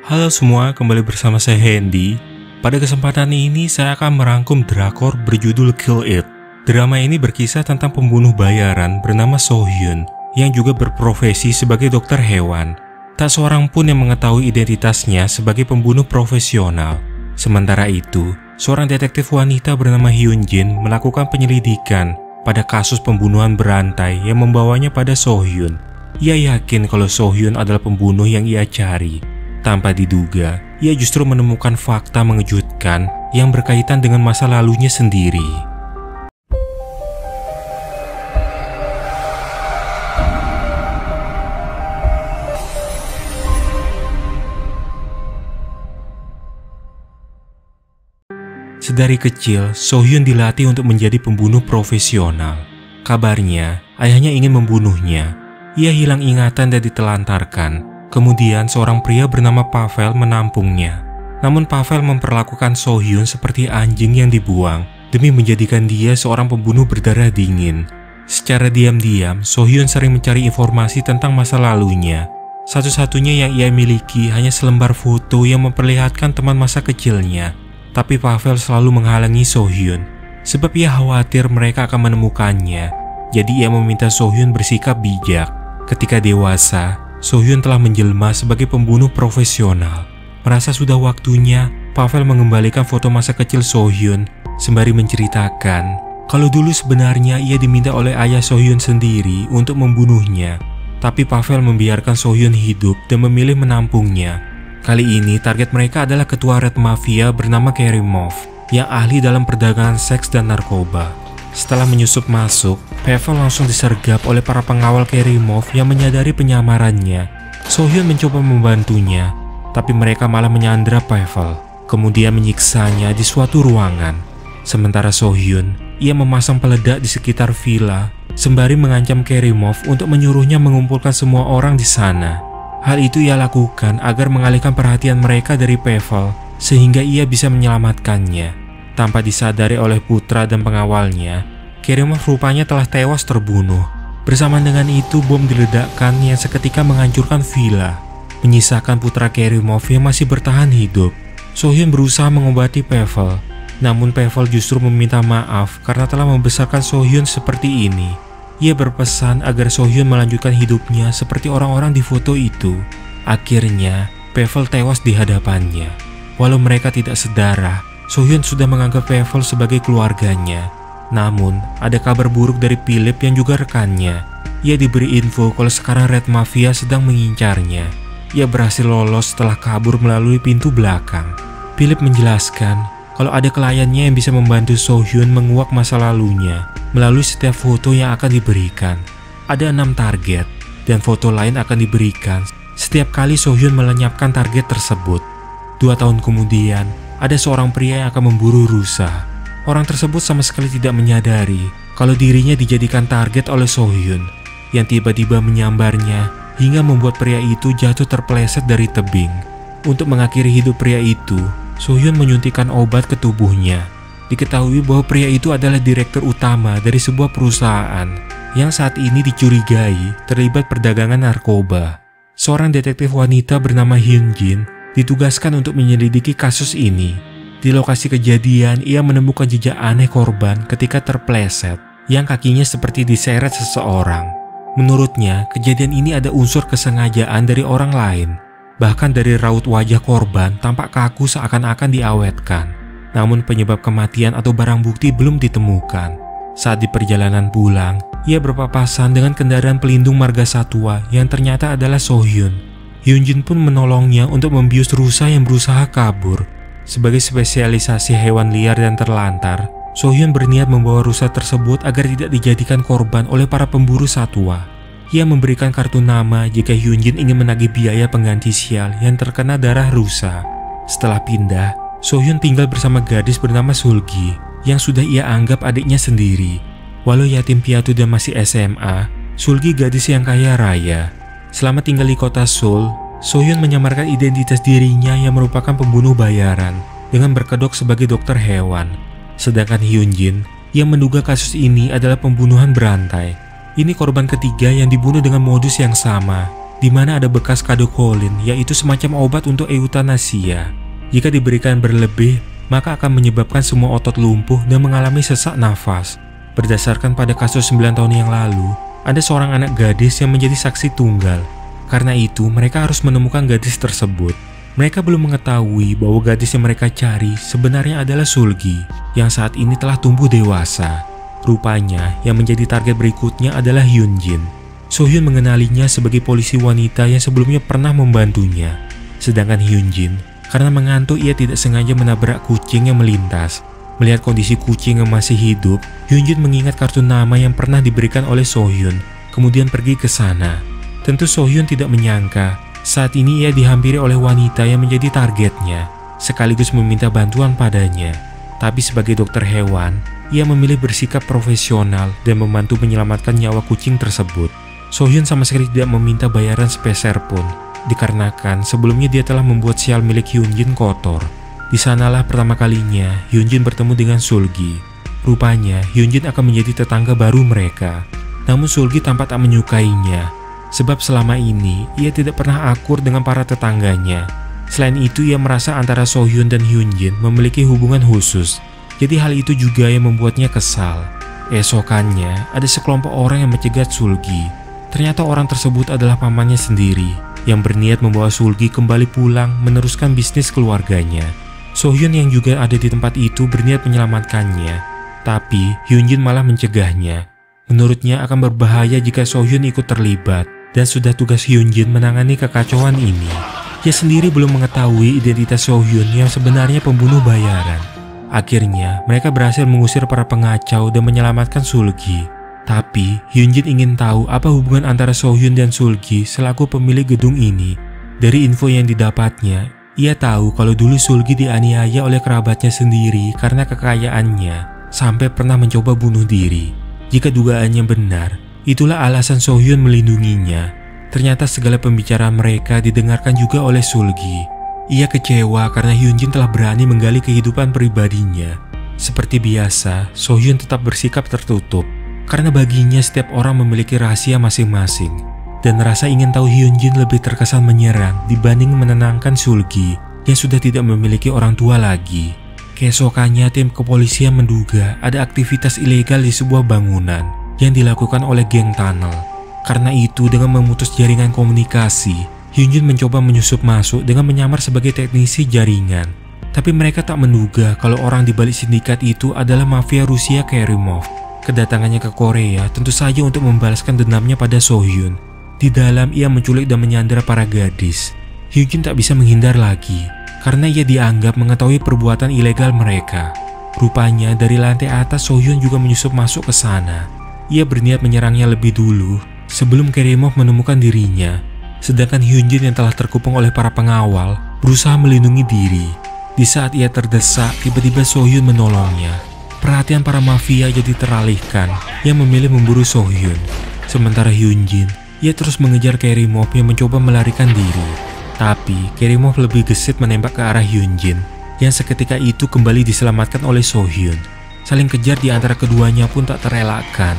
Halo semua, kembali bersama saya Hendy. Pada kesempatan ini saya akan merangkum drakor berjudul Kill It. Drama ini berkisah tentang pembunuh bayaran bernama So Hyun yang juga berprofesi sebagai dokter hewan. Tak seorang pun yang mengetahui identitasnya sebagai pembunuh profesional. Sementara itu, seorang detektif wanita bernama Hyun Jin melakukan penyelidikan pada kasus pembunuhan berantai yang membawanya pada So Hyun. Ia yakin kalau So Hyun adalah pembunuh yang ia cari. Tanpa diduga, ia justru menemukan fakta mengejutkan yang berkaitan dengan masa lalunya sendiri. Sedari kecil, So Hyun dilatih untuk menjadi pembunuh profesional. Kabarnya, ayahnya ingin membunuhnya. Ia hilang ingatan dan ditelantarkan. Kemudian seorang pria bernama Pavel menampungnya. Namun Pavel memperlakukan So Hyun seperti anjing yang dibuang demi menjadikan dia seorang pembunuh berdarah dingin. Secara diam-diam, So Hyun sering mencari informasi tentang masa lalunya. Satu-satunya yang ia miliki hanya selembar foto yang memperlihatkan teman masa kecilnya. Tapi Pavel selalu menghalangi So Hyun, sebab ia khawatir mereka akan menemukannya. Jadi ia meminta So Hyun bersikap bijak. Ketika dewasa, So Hyun telah menjelma sebagai pembunuh profesional. Merasa sudah waktunya, Pavel mengembalikan foto masa kecil So Hyun sembari menceritakan kalau dulu sebenarnya ia diminta oleh ayah So Hyun sendiri untuk membunuhnya. Tapi Pavel membiarkan So Hyun hidup dan memilih menampungnya. Kali ini target mereka adalah ketua Red Mafia bernama Kerimov yang ahli dalam perdagangan seks dan narkoba. Setelah menyusup masuk, Pavel langsung disergap oleh para pengawal Kerimov yang menyadari penyamarannya. So Hyun mencoba membantunya, tapi mereka malah menyandra Pavel, kemudian menyiksanya di suatu ruangan. Sementara So Hyun, ia memasang peledak di sekitar villa, sembari mengancam Kerimov untuk menyuruhnya mengumpulkan semua orang di sana. Hal itu ia lakukan agar mengalihkan perhatian mereka dari Pavel, sehingga ia bisa menyelamatkannya. Tanpa disadari oleh putra dan pengawalnya, Kerimov rupanya telah tewas terbunuh. Bersamaan dengan itu, bom diledakkan yang seketika menghancurkan villa, menyisakan putra Kerimov yang masih bertahan hidup. So Hyun berusaha mengobati Pavel, namun Pavel justru meminta maaf karena telah membesarkan So Hyun seperti ini. Ia berpesan agar So Hyun melanjutkan hidupnya seperti orang-orang di foto itu. Akhirnya, Pavel tewas di hadapannya. Walau mereka tidak sedarah, So Hyun sudah menganggap Pavel sebagai keluarganya. Namun, ada kabar buruk dari Philip yang juga rekannya. Ia diberi info kalau sekarang Red Mafia sedang mengincarnya. Ia berhasil lolos setelah kabur melalui pintu belakang. Philip menjelaskan kalau ada kliennya yang bisa membantu So Hyun menguak masa lalunya melalui setiap foto yang akan diberikan. Ada 6 target, dan foto lain akan diberikan setiap kali So Hyun melenyapkan target tersebut. 2 tahun kemudian, ada seorang pria yang akan memburu rusa. Orang tersebut sama sekali tidak menyadari kalau dirinya dijadikan target oleh So Hyun yang tiba-tiba menyambarnya hingga membuat pria itu jatuh terpeleset dari tebing. Untuk mengakhiri hidup pria itu, So Hyun menyuntikkan obat ke tubuhnya. Diketahui bahwa pria itu adalah direktur utama dari sebuah perusahaan yang saat ini dicurigai terlibat perdagangan narkoba. Seorang detektif wanita bernama Hyun Jin ditugaskan untuk menyelidiki kasus ini. Di lokasi kejadian, ia menemukan jejak aneh korban ketika terpeleset, yang kakinya seperti diseret seseorang. Menurutnya, kejadian ini ada unsur kesengajaan dari orang lain. Bahkan dari raut wajah korban tampak kaku seakan-akan diawetkan. Namun penyebab kematian atau barang bukti belum ditemukan. Saat di perjalanan pulang, ia berpapasan dengan kendaraan pelindung marga satwa yang ternyata adalah So Hyun. Hyun Jin pun menolongnya untuk membius rusa yang berusaha kabur. Sebagai spesialisasi hewan liar dan terlantar, So Hyun berniat membawa rusa tersebut agar tidak dijadikan korban oleh para pemburu satwa. Ia memberikan kartu nama jika Hyun Jin ingin menagih biaya pengganti sial yang terkena darah rusa. Setelah pindah, So Hyun tinggal bersama gadis bernama Sulgi yang sudah ia anggap adiknya sendiri. Walau yatim piatu dan masih SMA, Sulgi gadis yang kaya raya. Selama tinggal di kota Seoul, So Hyun menyamarkan identitas dirinya yang merupakan pembunuh bayaran dengan berkedok sebagai dokter hewan. Sedangkan Hyun Jin yang menduga kasus ini adalah pembunuhan berantai. Ini korban ketiga yang dibunuh dengan modus yang sama. di mana ada bekas kadokolin, yaitu semacam obat untuk eutanasia. Jika diberikan berlebih, maka akan menyebabkan semua otot lumpuh dan mengalami sesak nafas. Berdasarkan pada kasus 9 tahun yang lalu, ada seorang anak gadis yang menjadi saksi tunggal. Karena itu, mereka harus menemukan gadis tersebut. Mereka belum mengetahui bahwa gadis yang mereka cari sebenarnya adalah Sulgi, yang saat ini telah tumbuh dewasa. Rupanya, yang menjadi target berikutnya adalah Hyunjin. So-hyun mengenalinya sebagai polisi wanita yang sebelumnya pernah membantunya. Sedangkan Hyunjin, karena mengantuk ia tidak sengaja menabrak kucing yang melintas. Melihat kondisi kucing yang masih hidup, Hyunjin mengingat kartu nama yang pernah diberikan oleh So-hyun, kemudian pergi ke sana. Tentu So-hyun tidak menyangka, saat ini ia dihampiri oleh wanita yang menjadi targetnya, sekaligus meminta bantuan padanya. Tapi sebagai dokter hewan, ia memilih bersikap profesional dan membantu menyelamatkan nyawa kucing tersebut. So-hyun sama sekali tidak meminta bayaran sepeser pun, dikarenakan sebelumnya dia telah membuat sial milik Hyunjin kotor. Di sanalah pertama kalinya Hyunjin bertemu dengan Sulgi. Rupanya Hyunjin akan menjadi tetangga baru mereka. Namun Sulgi tampak tak menyukainya, sebab selama ini ia tidak pernah akur dengan para tetangganya. Selain itu ia merasa antara So-hyun dan Hyunjin memiliki hubungan khusus. Jadi hal itu juga yang membuatnya kesal. Esokannya ada sekelompok orang yang mencegat Sulgi. Ternyata orang tersebut adalah pamannya sendiri yang berniat membawa Sulgi kembali pulang meneruskan bisnis keluarganya. So-hyun yang juga ada di tempat itu berniat menyelamatkannya, tapi Hyunjin malah mencegahnya. Menurutnya akan berbahaya jika So-hyun ikut terlibat, dan sudah tugas Hyunjin menangani kekacauan ini. Ia sendiri belum mengetahui identitas So-hyun yang sebenarnya pembunuh bayaran. Akhirnya mereka berhasil mengusir para pengacau dan menyelamatkan Sulgi. Tapi Hyunjin ingin tahu apa hubungan antara So-hyun dan Sulgi selaku pemilik gedung ini. Dari info yang didapatnya, ia tahu kalau dulu Sulgi dianiaya oleh kerabatnya sendiri karena kekayaannya, sampai pernah mencoba bunuh diri. Jika dugaannya benar, itulah alasan So-hyun melindunginya. Ternyata segala pembicaraan mereka didengarkan juga oleh Sulgi. Ia kecewa karena Hyunjin telah berani menggali kehidupan pribadinya. Seperti biasa, So-hyun tetap bersikap tertutup, karena baginya setiap orang memiliki rahasia masing-masing. Dan rasa ingin tahu Hyunjin lebih terkesan menyerang dibanding menenangkan Sulgi yang sudah tidak memiliki orang tua lagi. Keesokannya tim kepolisian menduga ada aktivitas ilegal di sebuah bangunan yang dilakukan oleh geng tunnel. Karena itu dengan memutus jaringan komunikasi, Hyunjin mencoba menyusup masuk dengan menyamar sebagai teknisi jaringan. Tapi mereka tak menduga kalau orang di balik sindikat itu adalah mafia Rusia Kerimov. Kedatangannya ke Korea tentu saja untuk membalaskan dendamnya pada So-hyun. Di dalam ia menculik dan menyandera para gadis. Hyunjin tak bisa menghindar lagi karena ia dianggap mengetahui perbuatan ilegal mereka. Rupanya dari lantai atas So-hyun juga menyusup masuk ke sana. Ia berniat menyerangnya lebih dulu sebelum Kerimov menemukan dirinya. Sedangkan Hyunjin yang telah terkupung oleh para pengawal berusaha melindungi diri. Di saat ia terdesak, tiba-tiba So-hyun menolongnya. Perhatian para mafia jadi teralihkan yang memilih memburu So-hyun. Sementara Hyunjin, ia terus mengejar Kerimov yang mencoba melarikan diri. Tapi Kerimov lebih gesit menembak ke arah Hyunjin yang seketika itu kembali diselamatkan oleh So-hyun. Saling kejar di antara keduanya pun tak terelakkan.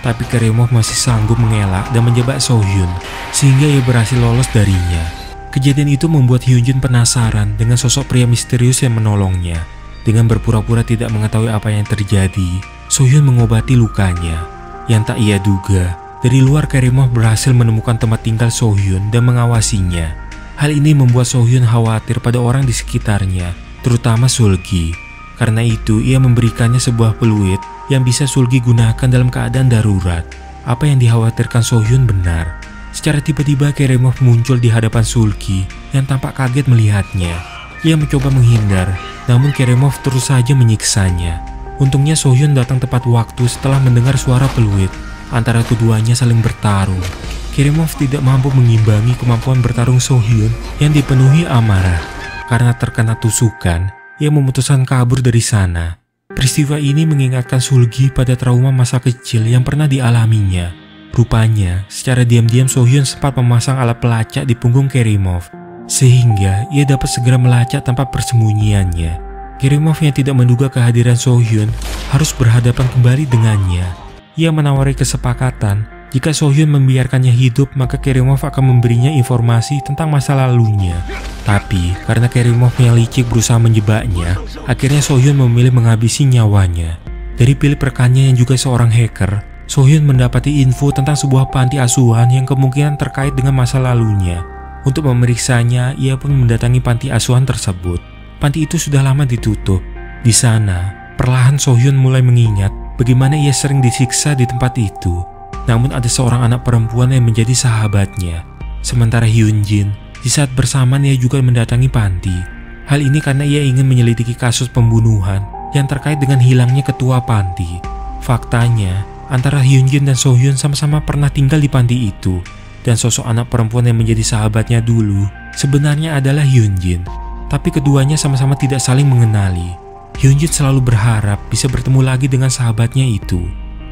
Tapi Kerimov masih sanggup mengelak dan menjebak So-hyun sehingga ia berhasil lolos darinya. Kejadian itu membuat Hyunjin penasaran dengan sosok pria misterius yang menolongnya. Dengan berpura-pura tidak mengetahui apa yang terjadi, So-hyun mengobati lukanya. Yang tak ia duga, dari luar Kerimov berhasil menemukan tempat tinggal So-hyun dan mengawasinya. Hal ini membuat So-hyun khawatir pada orang di sekitarnya, terutama Sulgi. Karena itu ia memberikannya sebuah peluit yang bisa Sulgi gunakan dalam keadaan darurat. Apa yang dikhawatirkan So-hyun benar. Secara tiba-tiba Kerimov muncul di hadapan Sulgi yang tampak kaget melihatnya. Ia mencoba menghindar, namun Kerimov terus saja menyiksanya. Untungnya So-hyun datang tepat waktu setelah mendengar suara peluit. Antara keduanya saling bertarung. Kerimov tidak mampu mengimbangi kemampuan bertarung So-hyun yang dipenuhi amarah. Karena terkena tusukan, ia memutuskan kabur dari sana. Peristiwa ini mengingatkan Sulgi pada trauma masa kecil yang pernah dialaminya. Rupanya, secara diam-diam So-hyun sempat memasang alat pelacak di punggung Kerimov, sehingga ia dapat segera melacak tempat persembunyiannya. Kerimov yang tidak menduga kehadiran So-hyun harus berhadapan kembali dengannya. Ia menawari kesepakatan Jika Sohyun membiarkannya hidup, maka Kerimov akan memberinya informasi tentang masa lalunya. Tapi karena Kerimov yang licik berusaha menjebaknya, akhirnya Sohyun memilih menghabisi nyawanya. Dari pilih rekannya yang juga seorang hacker, Sohyun mendapati info tentang sebuah panti asuhan yang kemungkinan terkait dengan masa lalunya. Untuk memeriksanya, ia pun mendatangi panti asuhan tersebut. Panti itu sudah lama ditutup. Di sana, perlahan Sohyun mulai mengingat bagaimana ia sering disiksa di tempat itu. Namun ada seorang anak perempuan yang menjadi sahabatnya. Sementara Hyunjin, di saat bersamaan ia juga mendatangi panti. Hal ini karena ia ingin menyelidiki kasus pembunuhan yang terkait dengan hilangnya ketua panti. Faktanya, antara Hyunjin dan Sohyun sama-sama pernah tinggal di panti itu. Dan sosok anak perempuan yang menjadi sahabatnya dulu sebenarnya adalah Hyunjin. Tapi keduanya sama-sama tidak saling mengenali. Hyunjin selalu berharap bisa bertemu lagi dengan sahabatnya itu.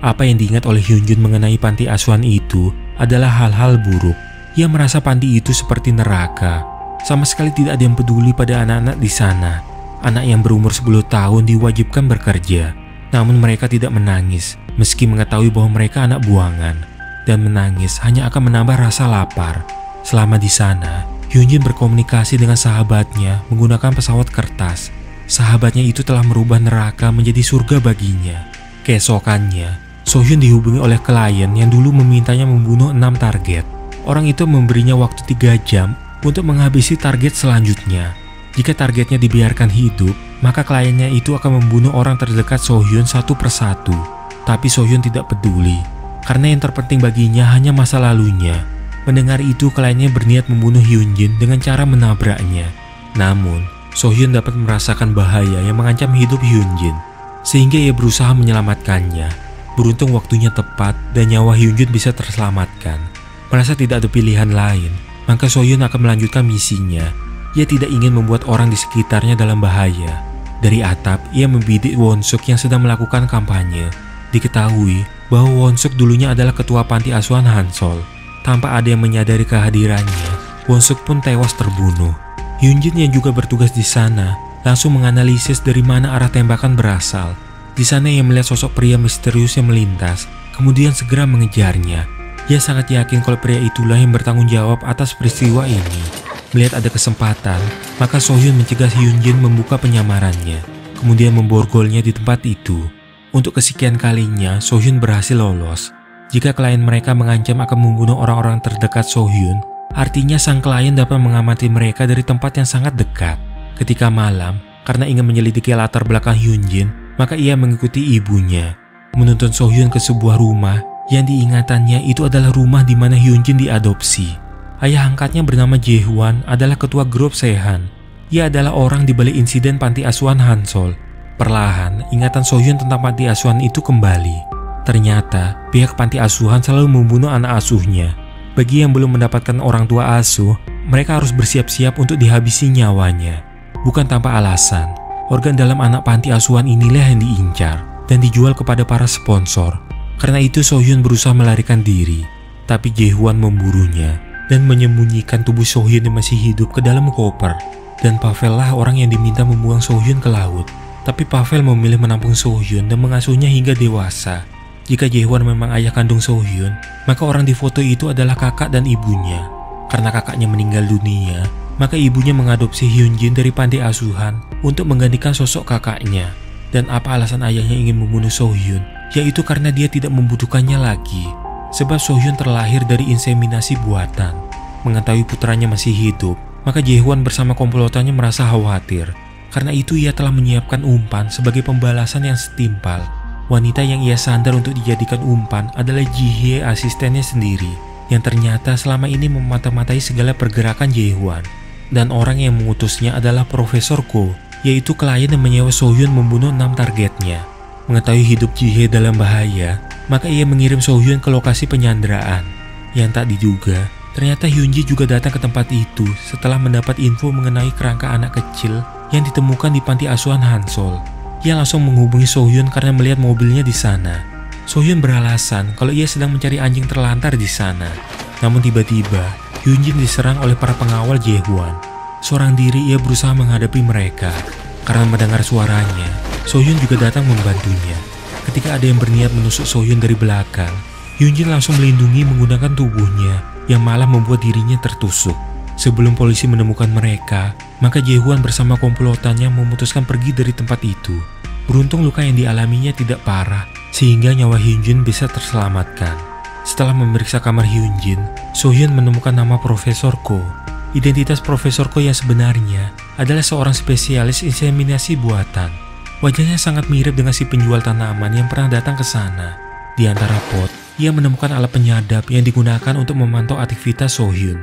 Apa yang diingat oleh Hyunjin mengenai panti asuhan itu adalah hal-hal buruk. Ia merasa panti itu seperti neraka. Sama sekali tidak ada yang peduli pada anak-anak di sana. Anak yang berumur 10 tahun diwajibkan bekerja. Namun mereka tidak menangis, meski mengetahui bahwa mereka anak buangan. Dan menangis hanya akan menambah rasa lapar. Selama di sana, Hyunjin berkomunikasi dengan sahabatnya menggunakan pesawat kertas. Sahabatnya itu telah merubah neraka menjadi surga baginya. Keesokannya, Sohyun dihubungi oleh klien yang dulu memintanya membunuh 6 target. Orang itu memberinya waktu 3 jam untuk menghabisi target selanjutnya. Jika targetnya dibiarkan hidup, maka kliennya itu akan membunuh orang terdekat Sohyun satu persatu. Tapi Sohyun tidak peduli, karena yang terpenting baginya hanya masa lalunya. Mendengar itu, kliennya berniat membunuh Hyunjin dengan cara menabraknya. Namun, Sohyun dapat merasakan bahaya yang mengancam hidup Hyunjin, sehingga ia berusaha menyelamatkannya. Beruntung waktunya tepat dan nyawa Hyunjin bisa terselamatkan. Merasa tidak ada pilihan lain, maka Sohyun akan melanjutkan misinya. Ia tidak ingin membuat orang di sekitarnya dalam bahaya. Dari atap, ia membidik Won-suk yang sedang melakukan kampanye. Diketahui bahwa Won-suk dulunya adalah ketua panti asuhan Hansol. Tanpa ada yang menyadari kehadirannya, Won-suk pun tewas terbunuh. Hyunjin yang juga bertugas di sana langsung menganalisis dari mana arah tembakan berasal. Di sana ia melihat sosok pria misterius yang melintas, kemudian segera mengejarnya. Ia sangat yakin kalau pria itulah yang bertanggung jawab atas peristiwa ini. Melihat ada kesempatan, maka Sohyun mencegah Hyunjin membuka penyamarannya, kemudian memborgolnya di tempat itu. Untuk kesekian kalinya, Sohyun berhasil lolos. Jika klien mereka mengancam akan membunuh orang-orang terdekat Sohyun, artinya sang klien dapat mengamati mereka dari tempat yang sangat dekat. Ketika malam, karena ingin menyelidiki latar belakang Hyunjin, maka ia mengikuti ibunya, menuntun Sohyun ke sebuah rumah yang diingatannya itu adalah rumah di mana Hyunjin diadopsi. Ayah angkatnya bernama Jae-hwan adalah ketua grup Sehan. Ia adalah orang di balik insiden panti asuhan Hansol. Perlahan, ingatan Sohyun tentang panti asuhan itu kembali. Ternyata, pihak panti asuhan selalu membunuh anak asuhnya. Bagi yang belum mendapatkan orang tua asuh, mereka harus bersiap-siap untuk dihabisi nyawanya. Bukan tanpa alasan. Organ dalam anak panti asuhan inilah yang diincar dan dijual kepada para sponsor. Karena itu Sohyun berusaha melarikan diri, tapi Jae-hwan memburunya dan menyembunyikan tubuh Sohyun yang masih hidup ke dalam koper. Dan Pavel lah orang yang diminta membuang Sohyun ke laut. Tapi Pavel memilih menampung Sohyun dan mengasuhnya hingga dewasa. Jika Jae-hwan memang ayah kandung Sohyun, maka orang di foto itu adalah kakak dan ibunya. Karena kakaknya meninggal dunia, maka ibunya mengadopsi Hyunjin dari panti asuhan untuk menggantikan sosok kakaknya. Dan apa alasan ayahnya ingin membunuh Sohyun? Yaitu karena dia tidak membutuhkannya lagi. Sebab Sohyun terlahir dari inseminasi buatan. Mengetahui putranya masih hidup, maka Jae-hwan bersama komplotannya merasa khawatir. Karena itu ia telah menyiapkan umpan sebagai pembalasan yang setimpal. Wanita yang ia sandar untuk dijadikan umpan adalah Ji-hye, asistennya sendiri, yang ternyata selama ini memata-matai segala pergerakan Jae-hwan. Dan orang yang mengutusnya adalah Profesor Ko, yaitu klien yang menyewa Sohyun membunuh 6 targetnya. Mengetahui hidup Ji-hye dalam bahaya, maka ia mengirim Sohyun ke lokasi penyanderaan. Yang tak diduga, ternyata Hyunji juga datang ke tempat itu setelah mendapat info mengenai kerangka anak kecil yang ditemukan di panti asuhan Hansol. Ia langsung menghubungi Sohyun karena melihat mobilnya di sana. Sohyun beralasan kalau ia sedang mencari anjing terlantar di sana. Namun tiba-tiba, Hyunjin diserang oleh para pengawal Jae-hwan. Seorang diri ia berusaha menghadapi mereka. Karena mendengar suaranya, Sohyun juga datang membantunya. Ketika ada yang berniat menusuk Sohyun dari belakang, Hyunjin langsung melindungi menggunakan tubuhnya yang malah membuat dirinya tertusuk. Sebelum polisi menemukan mereka, maka Jae-hwan bersama komplotannya memutuskan pergi dari tempat itu. Beruntung luka yang dialaminya tidak parah, sehingga nyawa Hyunjin bisa terselamatkan. Setelah memeriksa kamar Hyunjin, So-hyun menemukan nama Profesor Ko. Identitas Profesor Ko yang sebenarnya adalah seorang spesialis inseminasi buatan. Wajahnya sangat mirip dengan si penjual tanaman yang pernah datang ke sana. Di antara pot, ia menemukan alat penyadap yang digunakan untuk memantau aktivitas So-hyun.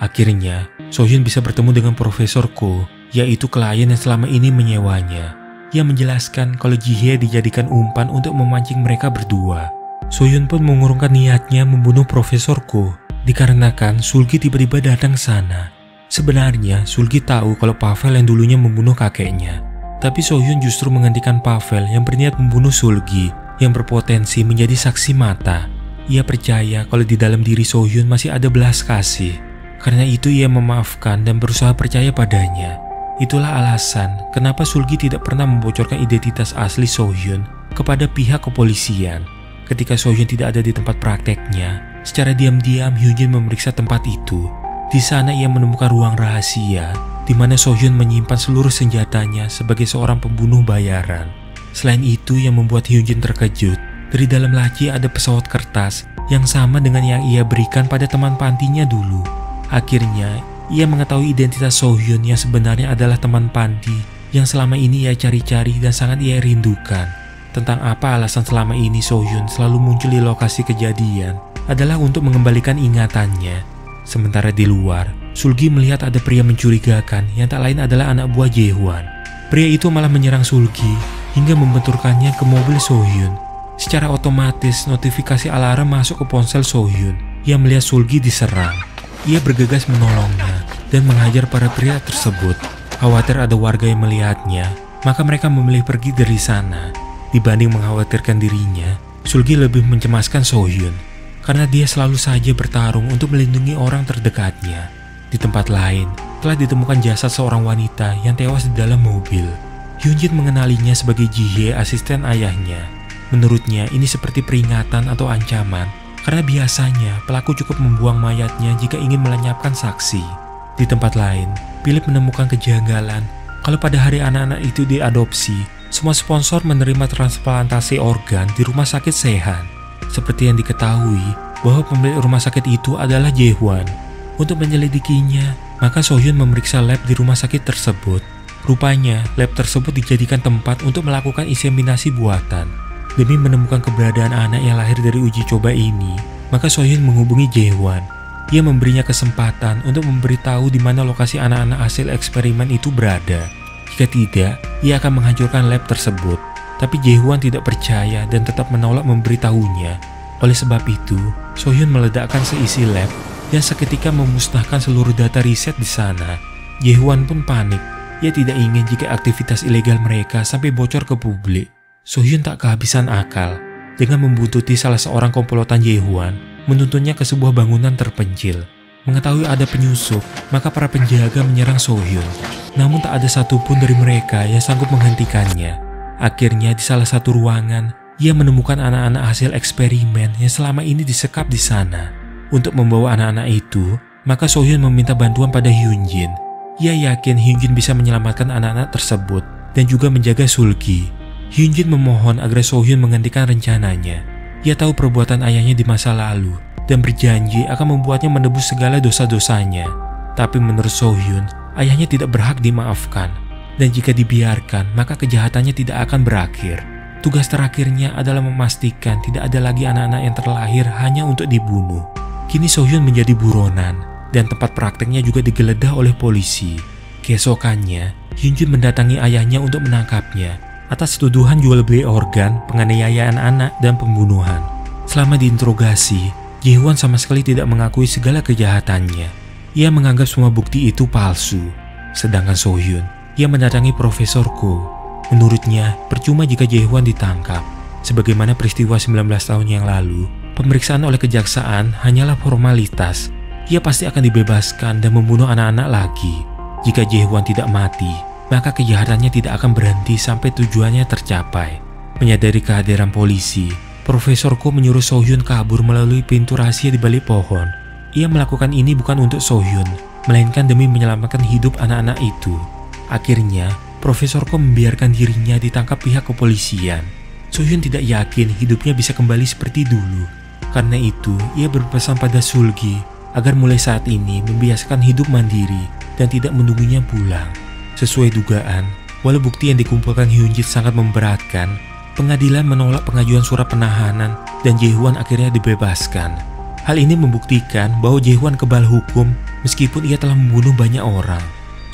Akhirnya, So-hyun bisa bertemu dengan Profesor Ko, yaitu klien yang selama ini menyewanya. Ia menjelaskan kalau Ji-hye dijadikan umpan untuk memancing mereka berdua. So-hyun pun mengurungkan niatnya membunuh Profesor Ko, dikarenakan Sulgi tiba-tiba datang ke sana. Sebenarnya, Sulgi tahu kalau Pavel yang dulunya membunuh kakeknya. Tapi So-hyun justru menghentikan Pavel yang berniat membunuh Sulgi, yang berpotensi menjadi saksi mata. Ia percaya kalau di dalam diri So-hyun masih ada belas kasih. Karena itu ia memaafkan dan berusaha percaya padanya. Itulah alasan kenapa Sulgi tidak pernah membocorkan identitas asli So-hyun kepada pihak kepolisian. Ketika So-hyun tidak ada di tempat prakteknya, secara diam-diam Hyunjin memeriksa tempat itu. Di sana ia menemukan ruang rahasia di mana So-hyun menyimpan seluruh senjatanya sebagai seorang pembunuh bayaran. Selain itu yang membuat Hyunjin terkejut, dari dalam laci ada pesawat kertas yang sama dengan yang ia berikan pada teman pantinya dulu. Akhirnya, ia mengetahui identitas So-hyun yang sebenarnya adalah teman panti yang selama ini ia cari-cari dan sangat ia rindukan. Tentang apa alasan selama ini So-hyun selalu muncul di lokasi kejadian adalah untuk mengembalikan ingatannya. Sementara di luar, Sulgi melihat ada pria mencurigakan yang tak lain adalah anak buah Jae-hwan. Pria itu malah menyerang Sulgi hingga membenturkannya ke mobil So-hyun. Secara otomatis notifikasi alarm masuk ke ponsel So-hyun yang melihat Sulgi diserang. Ia bergegas menolongnya dan menghajar para pria tersebut. Khawatir ada warga yang melihatnya, maka mereka memilih pergi dari sana. Dibanding mengkhawatirkan dirinya, Sulgi lebih mencemaskan So-hyun karena dia selalu saja bertarung untuk melindungi orang terdekatnya. Di tempat lain, telah ditemukan jasad seorang wanita yang tewas di dalam mobil. Hyunjin mengenalinya sebagai Ji-hye, asisten ayahnya. Menurutnya ini seperti peringatan atau ancaman, karena biasanya pelaku cukup membuang mayatnya jika ingin melenyapkan saksi. Di tempat lain, Philip menemukan kejanggalan kalau pada hari anak-anak itu diadopsi, semua sponsor menerima transplantasi organ di rumah sakit Sehan. Seperti yang diketahui bahwa pemilik rumah sakit itu adalah Jae-hwan. Untuk menyelidikinya, maka So-hyun memeriksa lab di rumah sakit tersebut. Rupanya, lab tersebut dijadikan tempat untuk melakukan inseminasi buatan. Demi menemukan keberadaan anak yang lahir dari uji coba ini, maka So-hyun menghubungi Jae-hwan. Ia memberinya kesempatan untuk memberitahu di mana lokasi anak-anak hasil eksperimen itu berada. Jika tidak, ia akan menghancurkan lab tersebut. Tapi Jae-hwan tidak percaya dan tetap menolak memberitahunya. Oleh sebab itu, So-hyun meledakkan seisi lab dan seketika memusnahkan seluruh data riset di sana. Jae-hwan pun panik. Ia tidak ingin jika aktivitas ilegal mereka sampai bocor ke publik. So-hyun tak kehabisan akal dengan membuntuti salah seorang komplotan Jae-hwan, menuntunnya ke sebuah bangunan terpencil. Mengetahui ada penyusup, maka para penjaga menyerang So-hyun. Namun tak ada satupun dari mereka yang sanggup menghentikannya. Akhirnya di salah satu ruangan, ia menemukan anak-anak hasil eksperimen yang selama ini disekap di sana. Untuk membawa anak-anak itu, maka So-hyun meminta bantuan pada Hyunjin. Ia yakin Hyunjin bisa menyelamatkan anak-anak tersebut dan juga menjaga Sulgi. Hyunjin memohon agar So-hyun menghentikan rencananya. Ia tahu perbuatan ayahnya di masa lalu dan berjanji akan membuatnya menebus segala dosa-dosanya. Tapi menurut So-hyun, ayahnya tidak berhak dimaafkan. Dan jika dibiarkan, maka kejahatannya tidak akan berakhir. Tugas terakhirnya adalah memastikan tidak ada lagi anak-anak yang terlahir hanya untuk dibunuh. Kini So-hyun menjadi buronan, dan tempat prakteknya juga digeledah oleh polisi. Keesokannya, Hyunjin mendatangi ayahnya untuk menangkapnya atas tuduhan jual beli organ, penganiayaan anak, dan pembunuhan. Selama diinterogasi, Jae-hwan sama sekali tidak mengakui segala kejahatannya. Ia menganggap semua bukti itu palsu. Sedangkan So-hyun, ia mendatangi Profesor Ko. Menurutnya, percuma jika Jae-hwan ditangkap. Sebagaimana peristiwa 19 tahun yang lalu, pemeriksaan oleh kejaksaan hanyalah formalitas. Ia pasti akan dibebaskan dan membunuh anak-anak lagi. Jika Jae-hwan tidak mati, maka kejahatannya tidak akan berhenti sampai tujuannya tercapai. Menyadari kehadiran polisi, Profesor Ko menyuruh Sohyun kabur melalui pintu rahasia di balik pohon. Ia melakukan ini bukan untuk Sohyun, melainkan demi menyelamatkan hidup anak-anak itu. Akhirnya, Profesor Ko membiarkan dirinya ditangkap pihak kepolisian. Sohyun tidak yakin hidupnya bisa kembali seperti dulu. Karena itu, ia berpesan pada Sulgi agar mulai saat ini membiasakan hidup mandiri dan tidak menunggunya pulang. Sesuai dugaan, walau bukti yang dikumpulkan Hyunjin sangat memberatkan, pengadilan menolak pengajuan surat penahanan dan Jae-hwan akhirnya dibebaskan. Hal ini membuktikan bahwa Jae-hwan kebal hukum meskipun ia telah membunuh banyak orang.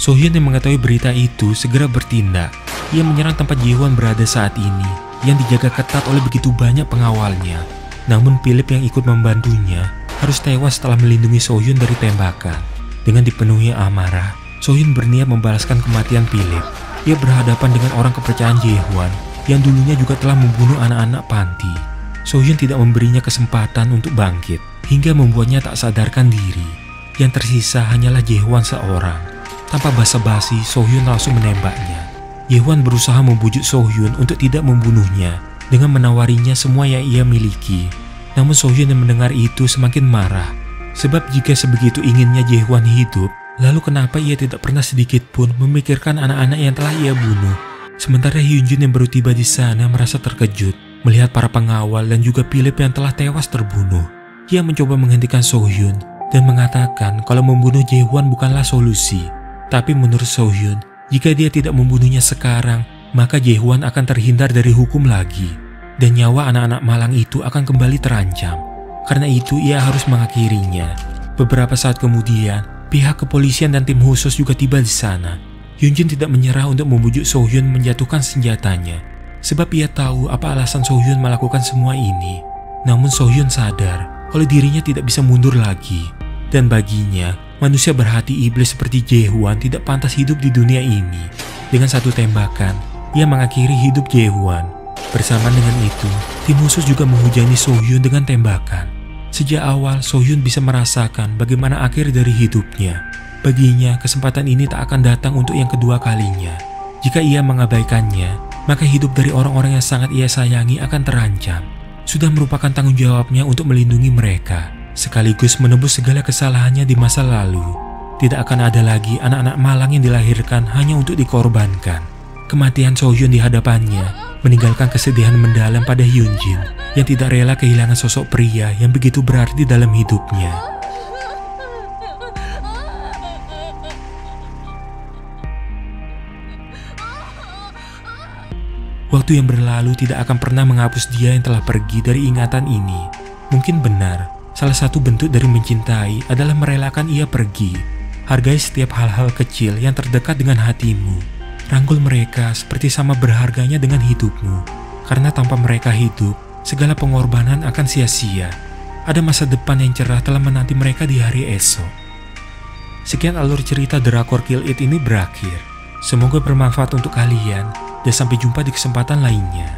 Sohyun yang mengetahui berita itu segera bertindak. Ia menyerang tempat Jae-hwan berada saat ini yang dijaga ketat oleh begitu banyak pengawalnya. Namun Philip yang ikut membantunya harus tewas setelah melindungi Sohyun dari tembakan. Dengan dipenuhi amarah, Sohyun berniat membalaskan kematian Philip. Ia berhadapan dengan orang kepercayaan Jae-hwan yang dulunya juga telah membunuh anak-anak panti. Sohyun tidak memberinya kesempatan untuk bangkit, hingga membuatnya tak sadarkan diri. Yang tersisa hanyalah Jae-hwan seorang. Tanpa basa-basi, Sohyun langsung menembaknya. Jae-hwan berusaha membujuk Sohyun untuk tidak membunuhnya dengan menawarinya semua yang ia miliki. Namun Sohyun yang mendengar itu semakin marah. Sebab jika sebegitu inginnya Jae-hwan hidup, lalu kenapa ia tidak pernah sedikit pun memikirkan anak-anak yang telah ia bunuh? Sementara Hyunjin yang baru tiba di sana merasa terkejut melihat para pengawal dan juga Philip yang telah tewas terbunuh. Ia mencoba menghentikan Sohyun dan mengatakan kalau membunuh Jae-hwan bukanlah solusi. Tapi menurut Sohyun, jika dia tidak membunuhnya sekarang, maka Jae-hwan akan terhindar dari hukum lagi. Dan nyawa anak-anak malang itu akan kembali terancam. Karena itu ia harus mengakhirinya. Beberapa saat kemudian, pihak kepolisian dan tim khusus juga tiba di sana. Hyunjin tidak menyerah untuk membujuk Sohyun menjatuhkan senjatanya. Sebab ia tahu apa alasan Sohyun melakukan semua ini. Namun Sohyun sadar kalau dirinya tidak bisa mundur lagi. Dan baginya, manusia berhati iblis seperti Jae-hwan tidak pantas hidup di dunia ini. Dengan satu tembakan, ia mengakhiri hidup Jae-hwan. Bersamaan dengan itu, tim khusus juga menghujani Sohyun dengan tembakan. Sejak awal, Sohyun bisa merasakan bagaimana akhir dari hidupnya. Baginya, kesempatan ini tak akan datang untuk yang kedua kalinya. Jika ia mengabaikannya, maka hidup dari orang-orang yang sangat ia sayangi akan terancam. Sudah merupakan tanggung jawabnya untuk melindungi mereka, sekaligus menebus segala kesalahannya di masa lalu. Tidak akan ada lagi anak-anak malang yang dilahirkan hanya untuk dikorbankan. Kematian Sohyun di hadapannya meninggalkan kesedihan mendalam pada Hyunjin yang tidak rela kehilangan sosok pria yang begitu berarti dalam hidupnya. Waktu yang berlalu tidak akan pernah menghapus dia yang telah pergi dari ingatan ini. Mungkin benar, salah satu bentuk dari mencintai adalah merelakan ia pergi. Hargai setiap hal-hal kecil yang terdekat dengan hatimu. Rangkul mereka seperti sama berharganya dengan hidupmu. Karena tanpa mereka hidup, segala pengorbanan akan sia-sia. Ada masa depan yang cerah telah menanti mereka di hari esok. Sekian alur cerita drakor Kill It ini berakhir. Semoga bermanfaat untuk kalian. Dan sampai jumpa di kesempatan lainnya.